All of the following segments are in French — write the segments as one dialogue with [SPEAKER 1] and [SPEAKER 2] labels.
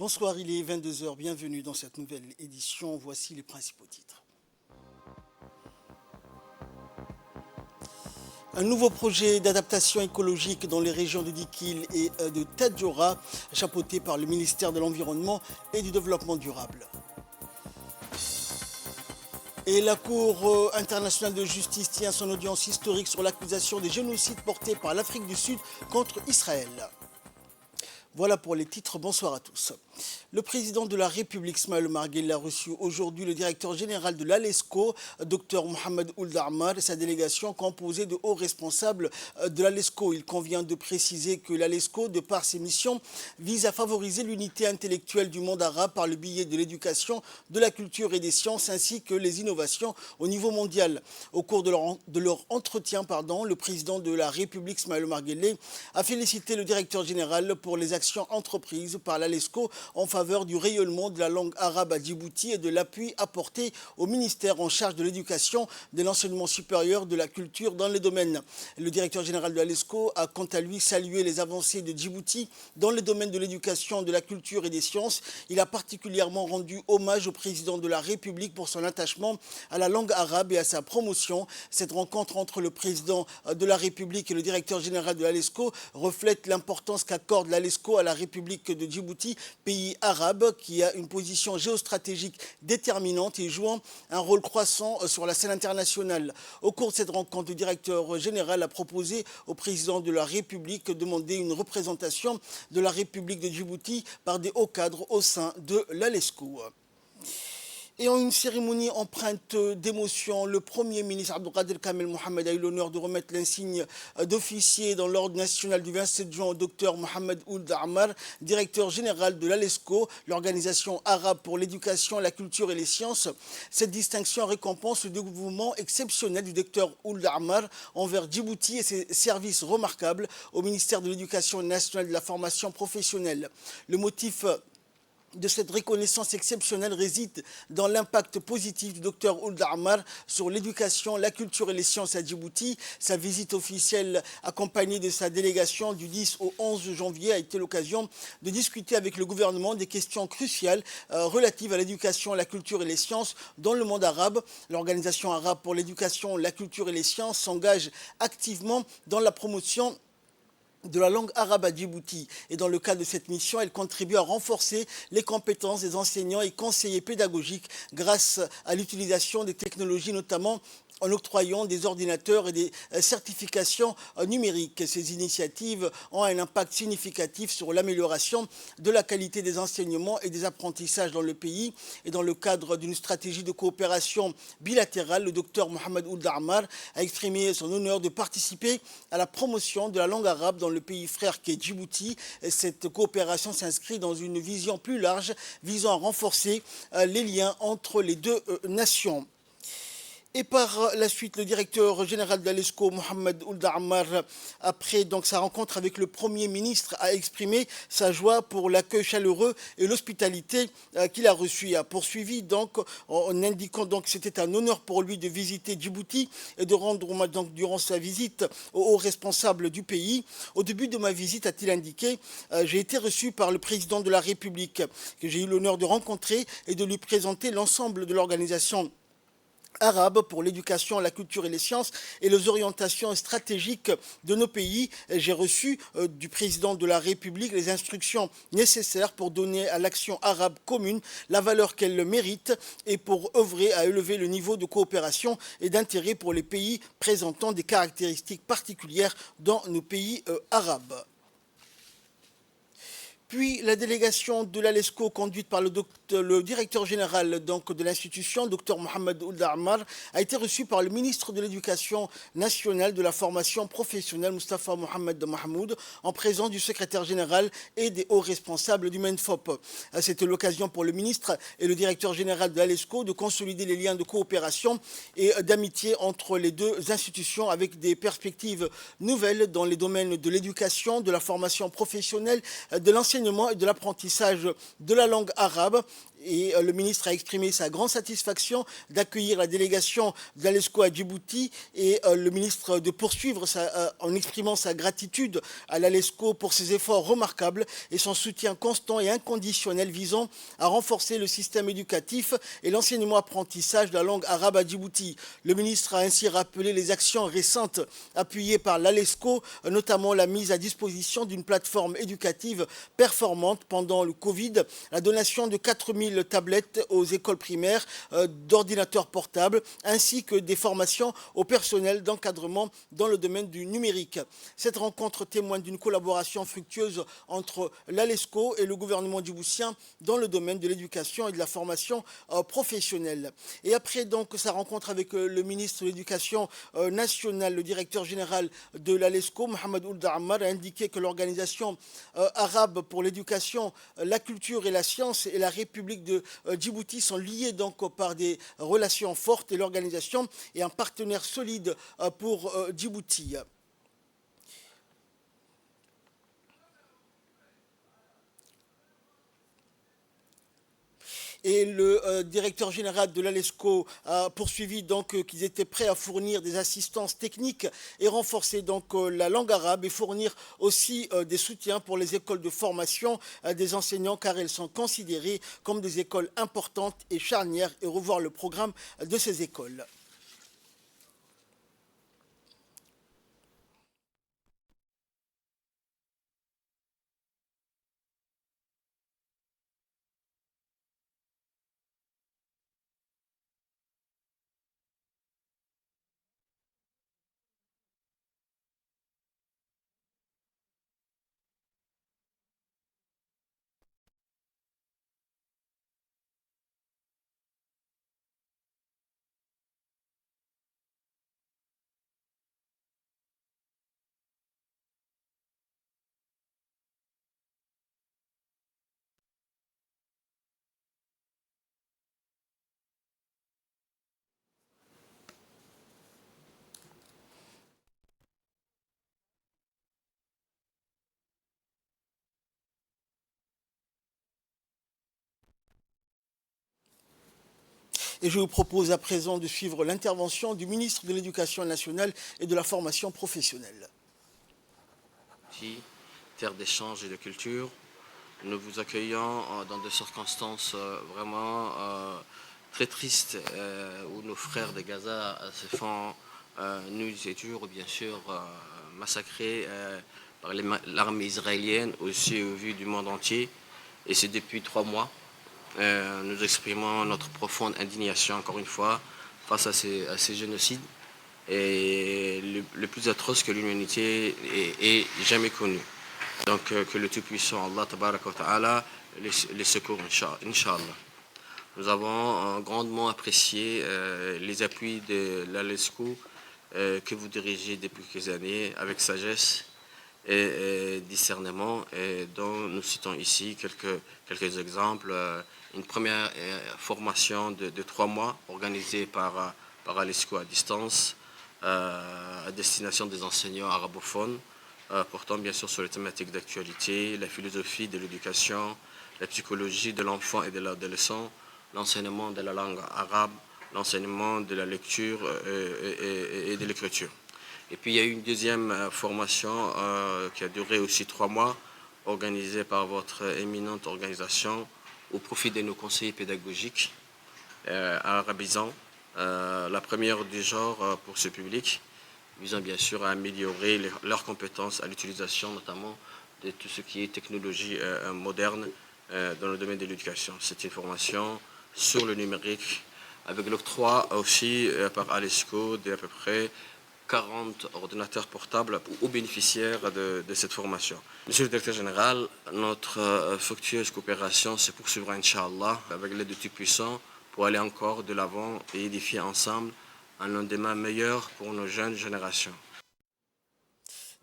[SPEAKER 1] Bonsoir, il est 22 heures. Bienvenue dans cette nouvelle édition. Voici les principaux titres. Un nouveau projet d'adaptation écologique dans les régions de Dikil et de Tadjoura, chapeauté par le ministère de l'Environnement et du Développement durable. Et la Cour internationale de justice tient son audience historique sur l'accusation des génocides portés par l'Afrique du Sud contre Israël. Voilà pour les titres, bonsoir à tous. Le président de la République, Ismaël Omar Guelleh, a reçu aujourd'hui le directeur général de l'ALESCO, Dr Mohamed Ould Ammar, et sa délégation composée de hauts responsables de l'ALESCO. Il convient de préciser que l'ALESCO, de par ses missions, vise à favoriser l'unité intellectuelle du monde arabe par le biais de l'éducation, de la culture et des sciences, ainsi que les innovations au niveau mondial. Au cours de leur entretien, le président de la République, Ismaël Omar Guelleh, a félicité le directeur général pour les actions entreprises par l'ALESCO en faveur du rayonnement de la langue arabe à Djibouti et de l'appui apporté au ministère en charge de l'éducation, de l'enseignement supérieur, de la culture dans les domaines. Le directeur général de l'ALESCO a quant à lui salué les avancées de Djibouti dans les domaines de l'éducation, de la culture et des sciences. Il a particulièrement rendu hommage au président de la République pour son attachement à la langue arabe et à sa promotion. Cette rencontre entre le président de la République et le directeur général de l'ALESCO reflète l'importance qu'accorde l'ALESCO à la République de Djibouti, pays arabe qui a une position géostratégique déterminante et jouant un rôle croissant sur la scène internationale. Au cours de cette rencontre, le directeur général a proposé au président de la République de demander une représentation de la République de Djibouti par des hauts cadres au sein de l'ALESCO. Et en une cérémonie empreinte d'émotion, le Premier ministre Abdelkader Kamel Mohamed a eu l'honneur de remettre l'insigne d'officier dans l'ordre national du 27 juin au docteur Mohamed Ould Ammar, directeur général de l'ALESCO, l'organisation arabe pour l'éducation, la culture et les sciences. Cette distinction récompense le dévouement exceptionnel du docteur Ould Ammar envers Djibouti et ses services remarquables au ministère de l'Éducation nationale et de la formation professionnelle. Le motif de cette reconnaissance exceptionnelle réside dans l'impact positif du docteur Ould Ammar sur l'éducation, la culture et les sciences à Djibouti. Sa visite officielle accompagnée de sa délégation du 10 au 11 janvier a été l'occasion de discuter avec le gouvernement des questions cruciales relatives à l'éducation, la culture et les sciences dans le monde arabe. L'Organisation arabe pour l'éducation, la culture et les sciences s'engage activement dans la promotion de la langue arabe à Djibouti. Et dans le cadre de cette mission, elle contribue à renforcer les compétences des enseignants et conseillers pédagogiques grâce à l'utilisation des technologies, notamment en octroyant des ordinateurs et des certifications numériques. Ces initiatives ont un impact significatif sur l'amélioration de la qualité des enseignements et des apprentissages dans le pays. Et dans le cadre d'une stratégie de coopération bilatérale, le docteur Mohamed Ould Ammar a exprimé son honneur de participer à la promotion de la langue arabe dans le pays frère qu'est Djibouti. Cette coopération s'inscrit dans une vision plus large visant à renforcer les liens entre les deux nations. Et par la suite, le directeur général de l'ALESCO, Mohamed Ould Ammar, après sa rencontre avec le Premier ministre, a exprimé sa joie pour l'accueil chaleureux et l'hospitalité qu'il a reçu. Il a poursuivi en indiquant que c'était un honneur pour lui de visiter Djibouti et de rendre hommage durant sa visite aux hauts responsables du pays. Au début de ma visite, a-t-il indiqué, j'ai été reçu par le président de la République que j'ai eu l'honneur de rencontrer et de lui présenter l'ensemble de l'organisation arabe pour l'éducation, la culture et les sciences et les orientations stratégiques de nos pays. J'ai reçu du président de la République les instructions nécessaires pour donner à l'action arabe commune la valeur qu'elle mérite et pour œuvrer à élever le niveau de coopération et d'intérêt pour les pays présentant des caractéristiques particulières dans nos pays arabes. Puis la délégation de l'ALESCO conduite par le directeur général de l'institution, Dr Mohamed Ould Ammar, a été reçue par le ministre de l'Éducation nationale de la formation professionnelle, Moustapha Mohamed Mahmoud, en présence du secrétaire général et des hauts responsables du MENFOP. C'était l'occasion pour le ministre et le directeur général de l'ALESCO de consolider les liens de coopération et d'amitié entre les deux institutions avec des perspectives nouvelles dans les domaines de l'éducation, de la formation professionnelle, de l'enseignement et de l'apprentissage de la langue arabe. Et le ministre a exprimé sa grande satisfaction d'accueillir la délégation de l'ALESCO à Djibouti et le ministre de poursuivre en exprimant sa gratitude à l'ALESCO pour ses efforts remarquables et son soutien constant et inconditionnel visant à renforcer le système éducatif et l'enseignement-apprentissage de la langue arabe à Djibouti. Le ministre a ainsi rappelé les actions récentes appuyées par l'ALESCO, notamment la mise à disposition d'une plateforme éducative performante pendant le Covid, la donation de 4000 tablettes aux écoles primaires, d'ordinateurs portables, ainsi que des formations au personnel d'encadrement dans le domaine du numérique. Cette rencontre témoigne d'une collaboration fructueuse entre l'ALESCO et le gouvernement djiboutien dans le domaine de l'éducation et de la formation professionnelle. Et après donc sa rencontre avec le ministre de l'Éducation nationale, le directeur général de l'ALESCO, Mohamed Ould Ammar, a indiqué que l'organisation arabe pour l'éducation, la culture et la science et la République de Djibouti sont liés donc par des relations fortes et l'organisation est un partenaire solide pour Djibouti. Et le directeur général de l'ALESCO a poursuivi donc qu'ils étaient prêts à fournir des assistances techniques et renforcer donc la langue arabe et fournir aussi des soutiens pour les écoles de formation des enseignants car elles sont considérées comme des écoles importantes et charnières et revoir le programme de ces écoles. Et je vous propose à présent de suivre l'intervention du ministre de l'Éducation nationale et de la formation professionnelle.
[SPEAKER 2] Terre d'échange et de culture, nous vous accueillons dans des circonstances vraiment très tristes où nos frères de Gaza se font nus et durs, bien sûr, massacrés par l'armée israélienne, aussi au vu du monde entier. Et c'est depuis 3 mois. Nous exprimons notre profonde indignation, encore une fois, face à ces génocides. Et le plus atroce que l'humanité ait jamais connu. Donc que le Tout-Puissant, Allah Tabaraka wa Ta'ala, les secours, Inch'Allah. Nous avons grandement apprécié les appuis de l'ALESCO que vous dirigez depuis quelques années avec sagesse et discernement, et dont nous citons ici quelques exemples. Une première formation de 3 mois organisée par ALESCO à distance à destination des enseignants arabophones, portant bien sûr sur les thématiques d'actualité, la philosophie de l'éducation, la psychologie de l'enfant et de l'adolescent, l'enseignement de la langue arabe, l'enseignement de la lecture et de l'écriture. Et puis il y a eu une deuxième formation qui a duré aussi 3 mois, organisée par votre éminente organisation au profit de nos conseillers pédagogiques arabisants. La première du genre pour ce public, visant bien sûr à améliorer leurs compétences à l'utilisation notamment de tout ce qui est technologie moderne dans le domaine de l'éducation. C'est une formation sur le numérique, avec l'octroi aussi par ALESCO d'à peu près 40 ordinateurs portables aux bénéficiaires de cette formation. Monsieur le directeur général, notre fructueuse coopération se poursuivra, Inch'Allah, avec l'aide du Tout-Puissant, pour aller encore de l'avant et édifier ensemble un lendemain meilleur pour nos jeunes générations.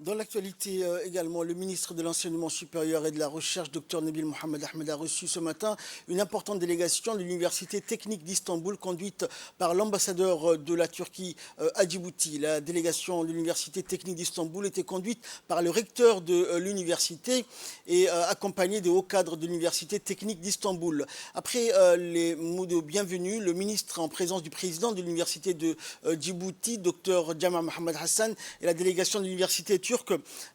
[SPEAKER 1] Dans l'actualité également, le ministre de l'Enseignement supérieur et de la Recherche, Dr Nabil Mohamed Ahmed, a reçu ce matin une importante délégation de l'Université technique d'Istanbul conduite par l'ambassadeur de la Turquie à Djibouti. La délégation de l'Université technique d'Istanbul était conduite par le recteur de l'université et accompagnée des hauts cadres de l'Université technique d'Istanbul. Après les mots de bienvenue, le ministre, en présence du président de l'Université de Djibouti, Dr Jamal Mohamed Hassan, et la délégation de l'Université turque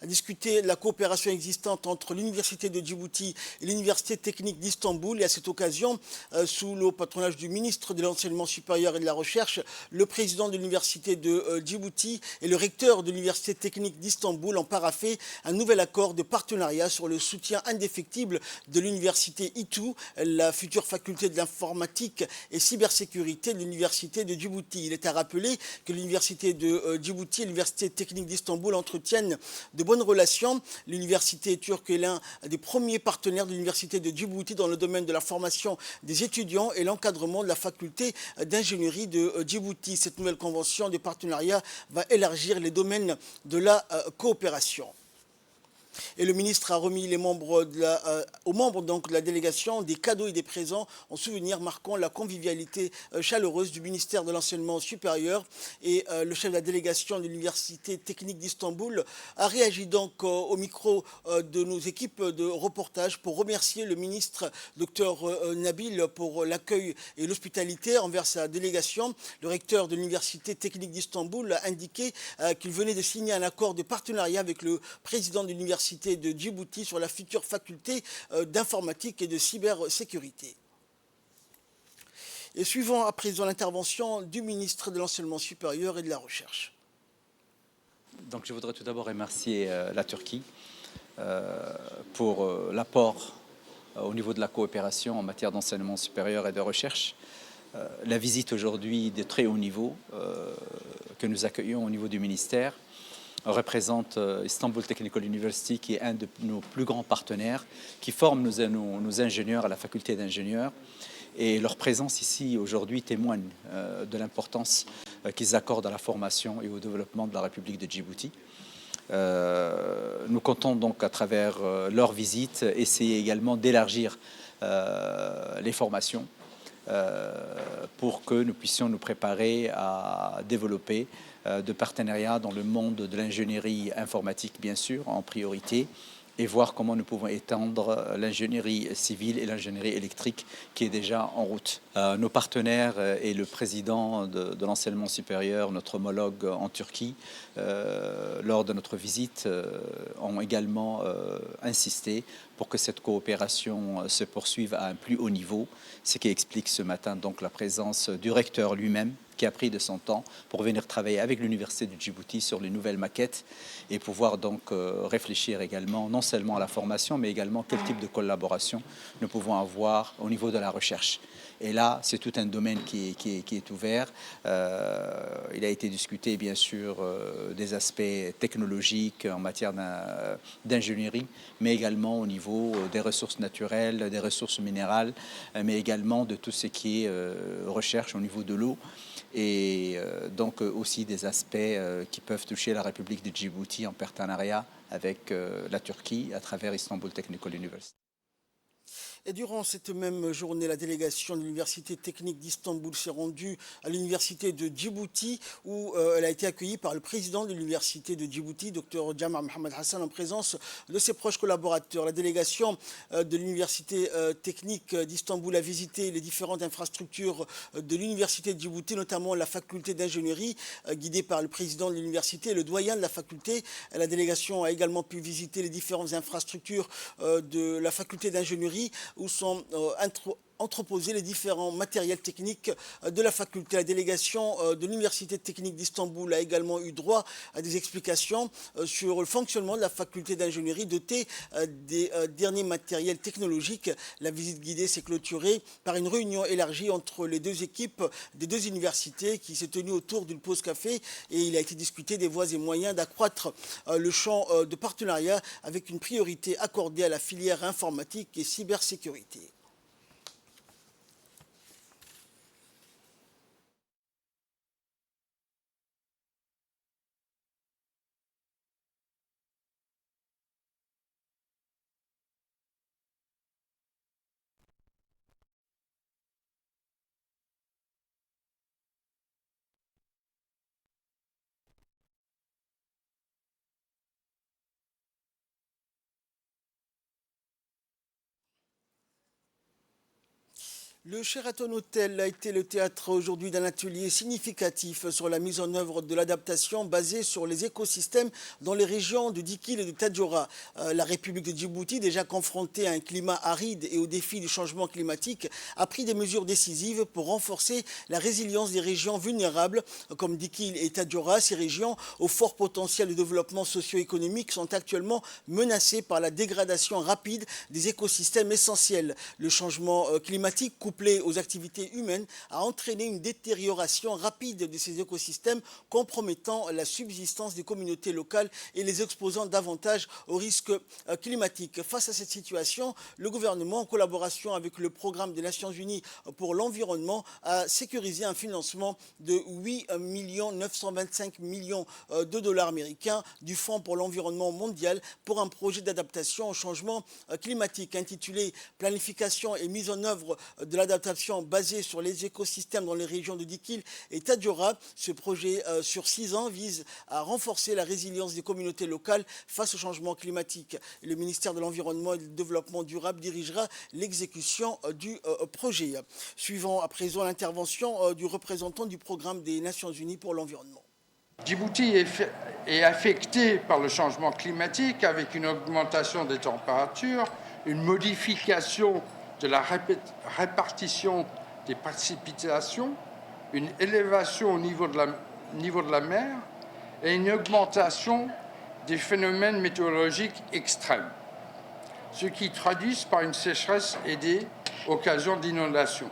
[SPEAKER 1] a discuté de la coopération existante entre l'Université de Djibouti et l'Université technique d'Istanbul. Et à cette occasion, sous le patronage du ministre de l'Enseignement supérieur et de la Recherche, le président de l'Université de Djibouti et le recteur de l'Université technique d'Istanbul ont paraphé un nouvel accord de partenariat sur le soutien indéfectible de l'Université ITU, la future faculté de l'informatique et cybersécurité de l'Université de Djibouti. Il est à rappeler que l'Université de Djibouti et l'Université technique d'Istanbul entretiennent de bonnes relations. L'université turque est l'un des premiers partenaires de l'université de Djibouti dans le domaine de la formation des étudiants et l'encadrement de la faculté d'ingénierie de Djibouti. Cette nouvelle convention de partenariat va élargir les domaines de la coopération. Et le ministre a remis aux membres donc, de la délégation des cadeaux et des présents en souvenir marquant la convivialité chaleureuse du ministère de l'Enseignement supérieur. Et le chef de la délégation de l'Université technique d'Istanbul a réagi donc au micro de nos équipes de reportage pour remercier le ministre Dr Nabil pour l'accueil et l'hospitalité envers sa délégation. Le recteur de l'Université technique d'Istanbul a indiqué qu'il venait de signer un accord de partenariat avec le président de l'Université de Djibouti sur la future faculté d'informatique et de cybersécurité. Et suivant à présent l'intervention du ministre de l'Enseignement supérieur et de la Recherche.
[SPEAKER 3] Donc je voudrais tout d'abord remercier la Turquie pour l'apport au niveau de la coopération en matière d'enseignement supérieur et de recherche. La visite aujourd'hui de très haut niveau que nous accueillons au niveau du ministère représente Istanbul Technical University, qui est un de nos plus grands partenaires, qui forme nos ingénieurs à la faculté d'ingénieurs. Et leur présence ici aujourd'hui témoigne de l'importance qu'ils accordent à la formation et au développement de la République de Djibouti. Nous comptons donc à travers leur visite essayer également d'élargir les formations pour que nous puissions nous préparer à développer de partenariats dans le monde de l'ingénierie informatique, bien sûr, en priorité, et voir comment nous pouvons étendre l'ingénierie civile et l'ingénierie électrique qui est déjà en route. Nos partenaires et le président de l'enseignement supérieur, notre homologue en Turquie, lors de notre visite, ont également insisté pour que cette coopération se poursuive à un plus haut niveau, ce qui explique ce matin donc la présence du recteur lui-même, qui a pris de son temps pour venir travailler avec l'Université de Djibouti sur les nouvelles maquettes et pouvoir donc réfléchir également non seulement à la formation, mais également quel type de collaboration nous pouvons avoir au niveau de la recherche. Et là, c'est tout un domaine qui est ouvert. Il a été discuté, bien sûr, des aspects technologiques en matière d'ingénierie, mais également au niveau des ressources naturelles, des ressources minérales, mais également de tout ce qui est recherche au niveau de l'eau. Et donc aussi des aspects qui peuvent toucher la République de Djibouti en partenariat avec la Turquie à travers Istanbul Technical University.
[SPEAKER 1] Et durant cette même journée, la délégation de l'Université technique d'Istanbul s'est rendue à l'Université de Djibouti où elle a été accueillie par le président de l'Université de Djibouti, Dr Jamal Mohamed Hassan, en présence de ses proches collaborateurs. La délégation de l'Université technique d'Istanbul a visité les différentes infrastructures de l'Université de Djibouti, notamment la faculté d'ingénierie guidée par le président de l'université et le doyen de la faculté. La délégation a également pu visiter les différentes infrastructures de la faculté d'ingénierie où sont entreposer les différents matériels techniques de la faculté. La délégation de l'Université technique d'Istanbul a également eu droit à des explications sur le fonctionnement de la faculté d'ingénierie dotée des derniers matériels technologiques. La visite guidée s'est clôturée par une réunion élargie entre les deux équipes des deux universités qui s'est tenue autour d'une pause café et il a été discuté des voies et moyens d'accroître le champ de partenariat avec une priorité accordée à la filière informatique et cybersécurité. Le Sheraton Hotel a été le théâtre aujourd'hui d'un atelier significatif sur la mise en œuvre de l'adaptation basée sur les écosystèmes dans les régions de Dikil et de Tadjoura. La République de Djibouti, déjà confrontée à un climat aride et au défi du changement climatique, a pris des mesures décisives pour renforcer la résilience des régions vulnérables comme Dikil et Tadjoura. Ces régions au fort potentiel de développement socio-économique sont actuellement menacées par la dégradation rapide des écosystèmes essentiels. Le changement climatique couplé aux activités humaines, a entraîné une détérioration rapide de ces écosystèmes, compromettant la subsistance des communautés locales et les exposant davantage aux risques climatiques. Face à cette situation, le gouvernement, en collaboration avec le programme des Nations Unies pour l'environnement, a sécurisé un financement de 8 925 millions de dollars américains du Fonds pour l'environnement mondial pour un projet d'adaptation au changement climatique intitulé « Planification et mise en œuvre de l'adaptation basée sur les écosystèmes dans les régions de Dikil et Tadjoura ». Ce projet sur 6 ans vise à renforcer la résilience des communautés locales face au changement climatique. Le ministère de l'Environnement et du Développement durable dirigera l'exécution du projet. Suivant à présent l'intervention du représentant du programme des Nations Unies pour l'environnement.
[SPEAKER 4] Djibouti est affecté par le changement climatique avec une augmentation des températures, une modification de la répartition des précipitations, une élévation au niveau de la mer et une augmentation des phénomènes météorologiques extrêmes, ce qui traduit par une sécheresse et des occasions d'inondations.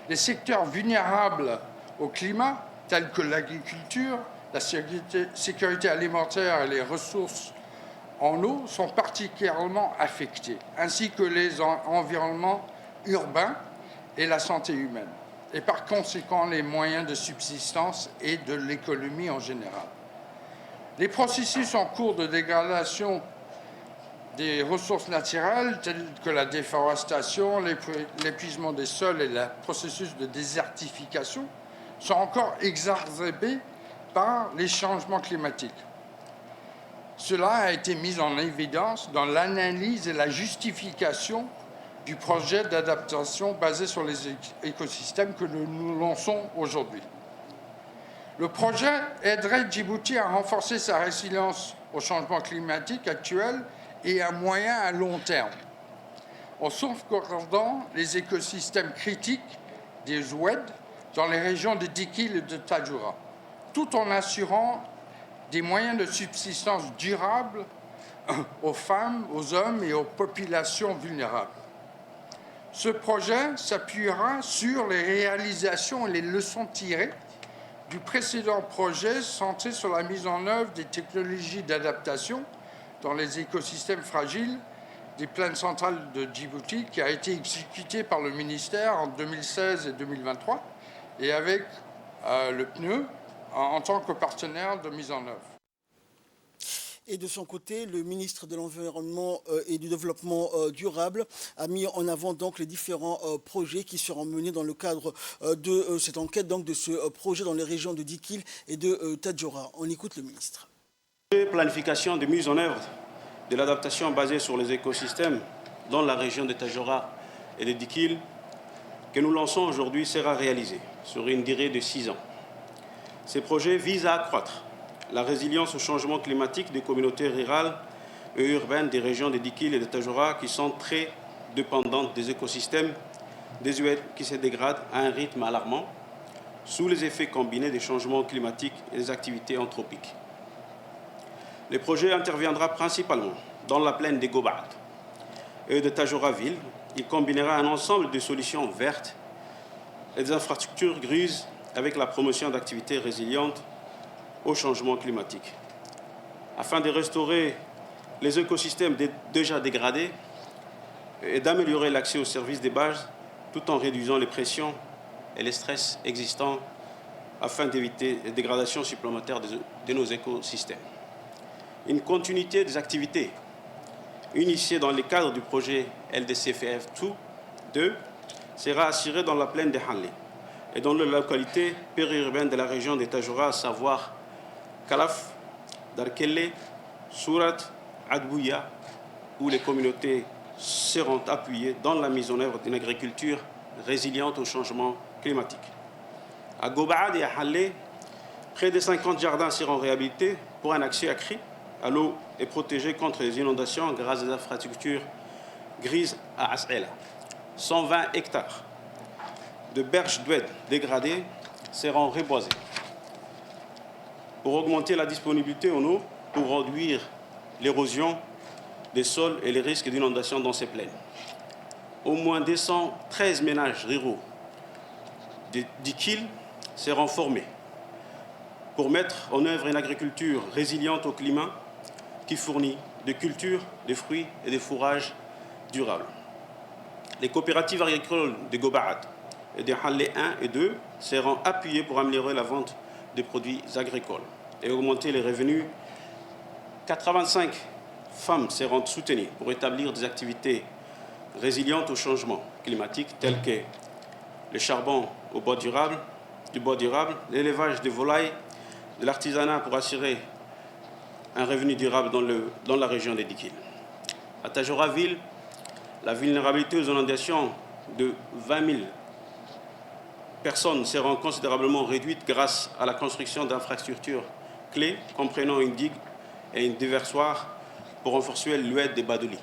[SPEAKER 4] Les secteurs vulnérables au climat, tels que l'agriculture, la sécurité alimentaire et les ressources en eau sont particulièrement affectés, ainsi que les environnements urbains et la santé humaine, et par conséquent les moyens de subsistance et de l'économie en général. Les processus en cours de dégradation des ressources naturelles, tels que la déforestation, l'épuisement des sols et le processus de désertification, sont encore exacerbés par les changements climatiques. Cela a été mis en évidence dans l'analyse et la justification du projet d'adaptation basé sur les écosystèmes que nous lançons aujourd'hui. Le projet aiderait Djibouti à renforcer sa résilience au changement climatique actuel et à moyen à long terme, en sauvegardant les écosystèmes critiques des oued dans les régions de Dikil et de Tadjoura, tout en assurant des moyens de subsistance durables aux femmes, aux hommes et aux populations vulnérables. Ce projet s'appuiera sur les réalisations et les leçons tirées du précédent projet centré sur la mise en œuvre des technologies d'adaptation dans les écosystèmes fragiles des plaines centrales de Djibouti, qui a été exécuté par le ministère en 2016 et 2023, et avec le PNE en tant que partenaire de mise en œuvre.
[SPEAKER 1] Et de son côté, le ministre de l'Environnement et du Développement durable a mis en avant donc les différents projets qui seront menés dans le cadre de cette enquête, donc de ce projet dans les régions de Dikil et de Tadjoura. On écoute le ministre.
[SPEAKER 5] Planification de mise en œuvre de l'adaptation basée sur les écosystèmes dans la région de Tadjoura et de Dikil que nous lançons aujourd'hui sera réalisé sur une durée de 6 ans. Ces projets visent à accroître la résilience au changement climatique des communautés rurales et urbaines des régions de Dikil et de Tadjoura qui sont très dépendantes des écosystèmes désuets qui se dégradent à un rythme alarmant sous les effets combinés des changements climatiques et des activités anthropiques. Le projet interviendra principalement dans la plaine de Gobat et de Tadjoura-Ville. Il combinera un ensemble de solutions vertes et des infrastructures grises avec la promotion d'activités résilientes au changement climatique, afin de restaurer les écosystèmes déjà dégradés et d'améliorer l'accès aux services de base tout en réduisant les pressions et les stress existants afin d'éviter les dégradations supplémentaires de nos écosystèmes. Une continuité des activités initiées dans le cadre du projet LDCFF2 sera assurée dans la plaine de Hanlé et dans les localités périurbaines de la région de Tadjoura, à savoir Kalaf, Darkele, Sourat, Adbouya, où les communautés seront appuyées dans la mise en œuvre d'une agriculture résiliente au changement climatique. À Gobaad et à Halle, près de 50 jardins seront réhabilités pour un accès accru à l'eau et protégés contre les inondations grâce à des infrastructures grises à As'ela. 120 hectares de berges d'oued dégradées seront reboisés pour augmenter la disponibilité en eau, pour réduire l'érosion des sols et les risques d'inondation dans ces plaines. Au moins 213 ménages ruraux d'Ikil seront formés pour mettre en œuvre une agriculture résiliente au climat qui fournit des cultures, des fruits et des fourrages durables. Les coopératives agricoles de Gobaad et de Halle 1 et 2 seront appuyées pour améliorer la vente des produits agricoles et augmenter les revenus. 85 femmes seront soutenues pour établir des activités résilientes au changement climatique telles que le charbon au bois durable, l'élevage des volailles, de l'artisanat pour assurer un revenu durable dans la région des Dikil. À Tadjoura-Ville, la vulnérabilité aux inondations de 20 000 personnes seront considérablement réduites grâce à la construction d'infrastructures clés comprenant une digue et un déversoir pour renforcer l'oued des Badouli.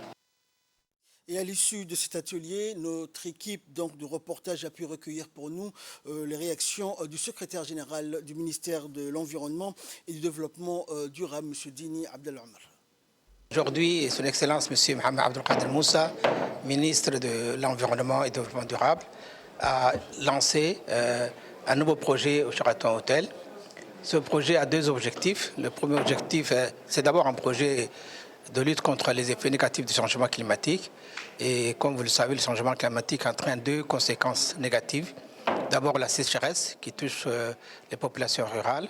[SPEAKER 1] Et à l'issue de cet atelier, notre équipe donc, de reportage a pu recueillir pour nous les réactions du secrétaire général du ministère de l'Environnement et du Développement durable, M. Dini Abdel Omar.
[SPEAKER 6] Aujourd'hui, Son Excellence M. Mohamed Abdelkader Moussa, ministre de l'Environnement et du Développement durable, a lancé un nouveau projet au Sheraton Hotel. Ce projet a deux objectifs. Le premier objectif, c'est d'abord un projet de lutte contre les effets négatifs du changement climatique. Et comme vous le savez, le changement climatique entraîne deux conséquences négatives. D'abord la sécheresse qui touche les populations rurales,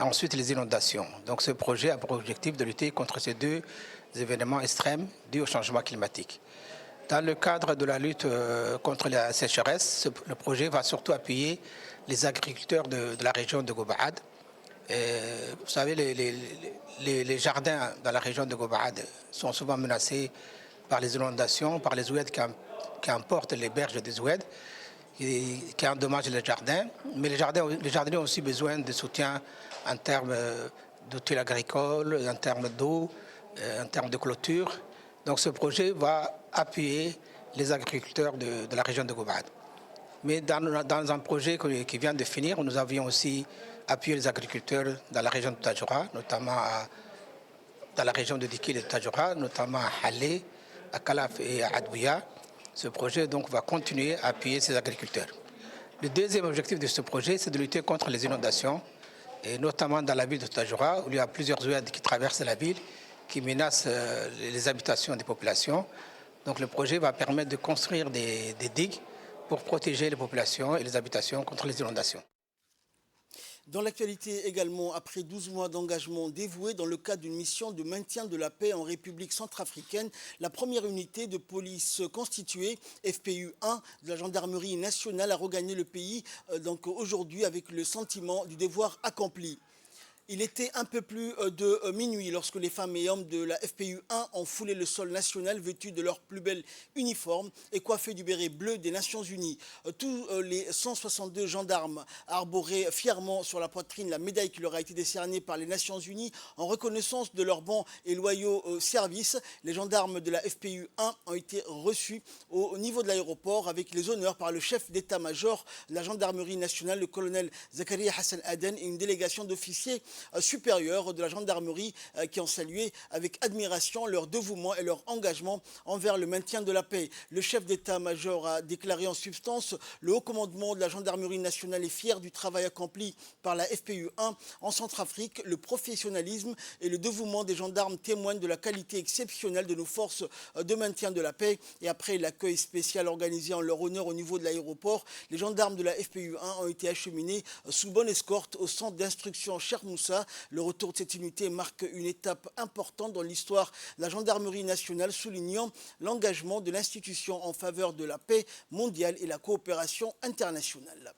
[SPEAKER 6] ensuite les inondations. Donc ce projet a pour objectif de lutter contre ces deux événements extrêmes dus au changement climatique. Dans le cadre de la lutte contre la sécheresse, le projet va surtout appuyer les agriculteurs de la région de Gobaad. Vous savez, les jardins dans la région de Gobaad sont souvent menacés par les inondations, par les oueds qui emportent les berges des oueds, qui endommagent les jardins. Mais les jardiniers ont aussi besoin de soutien en termes d'outils agricoles, en termes d'eau, en termes de clôture. Donc ce projet va appuyer les agriculteurs de la région de Gobaad. Mais dans un projet qui vient de finir, nous avions aussi appuyé les agriculteurs dans la région de Tadjoura, notamment dans la région de Dikil et de Tadjoura, notamment à Halle, à Kalaf et à Adbouya. Ce projet donc va continuer à appuyer ces agriculteurs. Le deuxième objectif de ce projet, c'est de lutter contre les inondations, et notamment dans la ville de Tadjoura, où il y a plusieurs oueds qui traversent la ville, qui menacent les habitations des populations. Donc le projet va permettre de construire des digues pour protéger les populations et les habitations contre les inondations.
[SPEAKER 1] Dans l'actualité également, après 12 mois d'engagement dévoué dans le cadre d'une mission de maintien de la paix en République centrafricaine, la première unité de police constituée, FPU-1, de la gendarmerie nationale a regagné le pays donc aujourd'hui avec le sentiment du devoir accompli. Il était un peu plus de minuit lorsque les femmes et hommes de la FPU-1 ont foulé le sol national vêtus de leur plus bel uniforme et coiffés du béret bleu des Nations Unies. Tous les 162 gendarmes arboraient fièrement sur la poitrine la médaille qui leur a été décernée par les Nations Unies en reconnaissance de leurs bons et loyaux services. Les gendarmes de la FPU-1 ont été reçus au niveau de l'aéroport avec les honneurs par le chef d'état-major de la gendarmerie nationale, le colonel Zakaria Hassan Aden, et une délégation d'officiers supérieurs de la gendarmerie qui ont salué avec admiration leur dévouement et leur engagement envers le maintien de la paix. Le chef d'état-major a déclaré en substance: le haut commandement de la gendarmerie nationale est fier du travail accompli par la FPU-1 en Centrafrique. Le professionnalisme et le dévouement des gendarmes témoignent de la qualité exceptionnelle de nos forces de maintien de la paix. Et après l'accueil spécial organisé en leur honneur au niveau de l'aéroport, les gendarmes de la FPU-1 ont été acheminés sous bonne escorte au centre d'instruction Cheikh Moussa. Le retour de cette unité marque une étape importante dans l'histoire de la gendarmerie nationale, soulignant l'engagement de l'institution en faveur de la paix mondiale et la coopération internationale.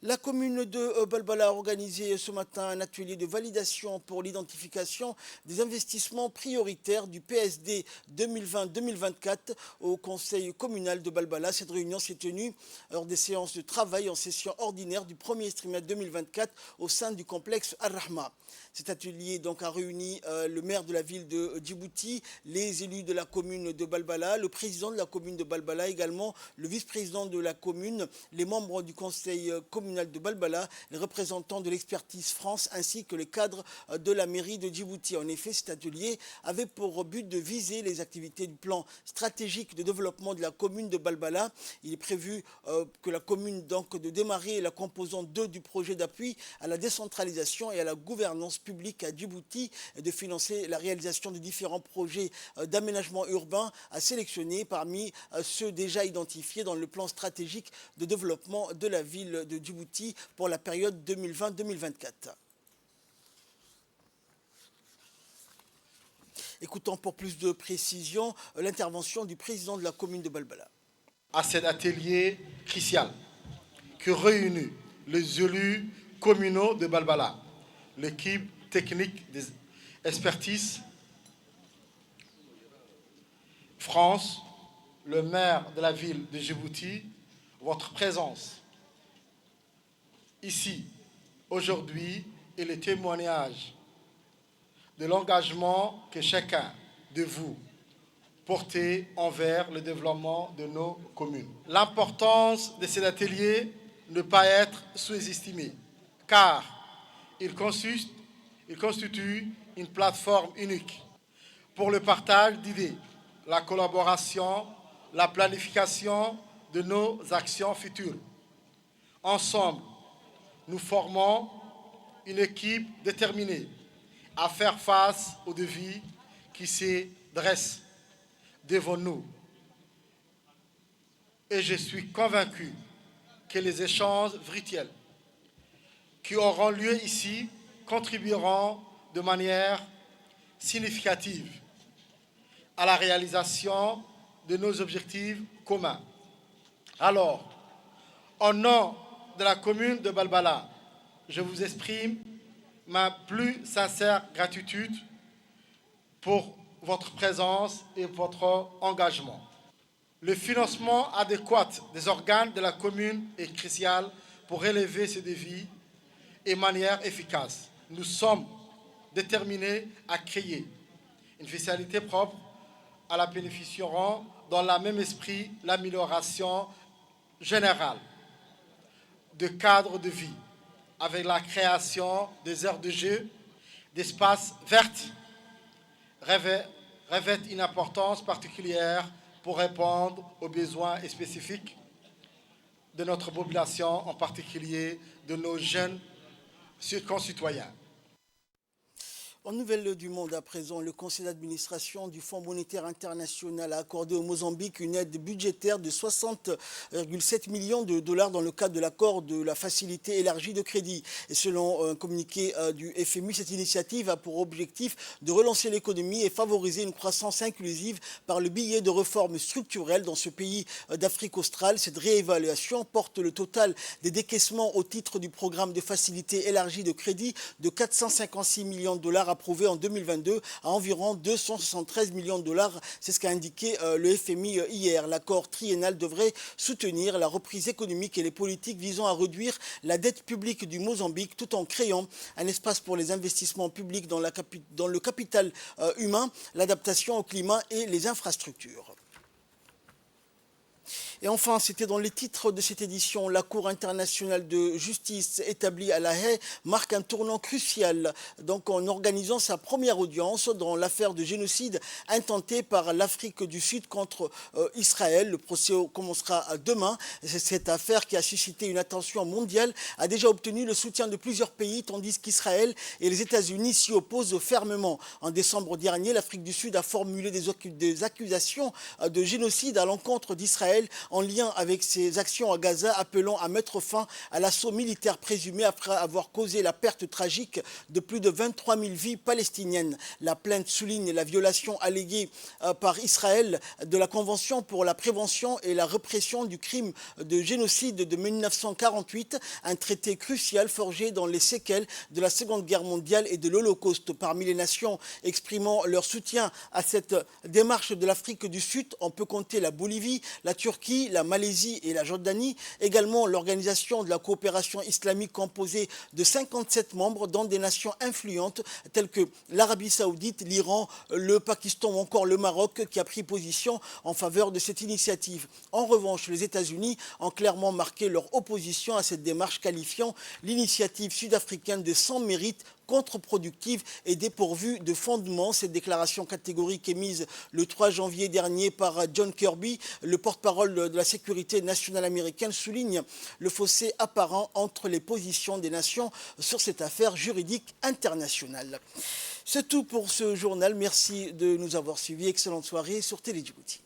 [SPEAKER 1] La commune de Balbala a organisé ce matin un atelier de validation pour l'identification des investissements prioritaires du PSD 2020-2024 au conseil communal de Balbala. Cette réunion s'est tenue lors des séances de travail en session ordinaire du premier trimestre 2024 au sein du complexe Ar-Rahma. Cet atelier donc a réuni le maire de la ville de Djibouti, les élus de la commune de Balbala, le président de la commune de Balbala, également le vice-président de la commune, les membres du conseil communal de Balbala, les représentants de l'expertise France ainsi que les cadres de la mairie de Djibouti. En effet, cet atelier avait pour but de viser les activités du plan stratégique de développement de la commune de Balbala. Il est prévu que la commune donc de démarrer la composante 2 du projet d'appui à la décentralisation et à la gouvernance publique à Djibouti et de financer la réalisation de différents projets d'aménagement urbain à sélectionner parmi ceux déjà identifiés dans le plan stratégique de développement de la ville de Djibouti pour la période 2020-2024. Écoutons pour plus de précision l'intervention du président de la commune de Balbala.
[SPEAKER 7] À cet atelier crucial qui réunit les élus communaux de Balbala, l'équipe technique des expertises, France, le maire de la ville de Djibouti, votre présence ici aujourd'hui est le témoignage de l'engagement que chacun de vous portez envers le développement de nos communes. L'importance de cet atelier ne peut pas être sous-estimée, car il constitue une plateforme unique pour le partage d'idées, la collaboration, la planification de nos actions futures. Ensemble, nous formons une équipe déterminée à faire face aux défis qui se dressent devant nous. Et je suis convaincu que les échanges virtuels qui auront lieu ici contribueront de manière significative à la réalisation de nos objectifs communs. Alors, au nom de la commune de Balbala, je vous exprime ma plus sincère gratitude pour votre présence et votre engagement. Le financement adéquat des organes de la commune est crucial pour relever ces défis et de manière efficace. Nous sommes déterminés à créer une fiscalité propre à la bénéficieront dans le même esprit l'amélioration générale de cadres de vie avec la création des aires de jeu, d'espaces verts revêtent une importance particulière pour répondre aux besoins spécifiques de notre population, en particulier de nos jeunes concitoyens.
[SPEAKER 1] En nouvelles du monde à présent, le conseil d'administration du Fonds monétaire international a accordé au Mozambique une aide budgétaire de 60,7 millions de dollars dans le cadre de l'accord de la facilité élargie de crédit. Et selon un communiqué du FMI, cette initiative a pour objectif de relancer l'économie et favoriser une croissance inclusive par le biais de réformes structurelles dans ce pays d'Afrique australe. Cette réévaluation porte le total des décaissements au titre du programme de facilité élargie de crédit de 456 millions de dollars approuvé en 2022 à environ 273 millions de dollars. C'est ce qu'a indiqué le FMI hier. L'accord triennal devrait soutenir la reprise économique et les politiques visant à réduire la dette publique du Mozambique tout en créant un espace pour les investissements publics dans le capital humain, l'adaptation au climat et les infrastructures. Et enfin, c'était dans les titres de cette édition, la Cour internationale de justice établie à La Haye marque un tournant crucial donc en organisant sa première audience dans l'affaire de génocide intentée par l'Afrique du Sud contre Israël. Le procès commencera demain. Cette affaire qui a suscité une attention mondiale a déjà obtenu le soutien de plusieurs pays, tandis qu'Israël et les États-Unis s'y opposent fermement. En décembre dernier, l'Afrique du Sud a formulé des accusations de génocide à l'encontre d'Israël en lien avec ses actions à Gaza, appelant à mettre fin à l'assaut militaire présumé après avoir causé la perte tragique de plus de 23 000 vies palestiniennes. La plainte souligne la violation alléguée par Israël de la Convention pour la prévention et la répression du crime de génocide de 1948, un traité crucial forgé dans les séquelles de la Seconde Guerre mondiale et de l'Holocauste. Parmi les nations exprimant leur soutien à cette démarche de l'Afrique du Sud, on peut compter la Bolivie, la Turquie, la Malaisie et la Jordanie. Également l'Organisation de la coopération islamique composée de 57 membres, dont des nations influentes telles que l'Arabie saoudite, l'Iran, le Pakistan ou encore le Maroc, qui a pris position en faveur de cette initiative. En revanche, les États-Unis ont clairement marqué leur opposition à cette démarche, qualifiant l'initiative sud-africaine de sans mérite, contre-productive et dépourvue de fondement. Cette déclaration catégorique émise le 3 janvier dernier par John Kirby, le porte-parole de la sécurité nationale américaine, souligne le fossé apparent entre les positions des nations sur cette affaire juridique internationale. C'est tout pour ce journal. Merci de nous avoir suivis. Excellente soirée sur Télé Djibouti.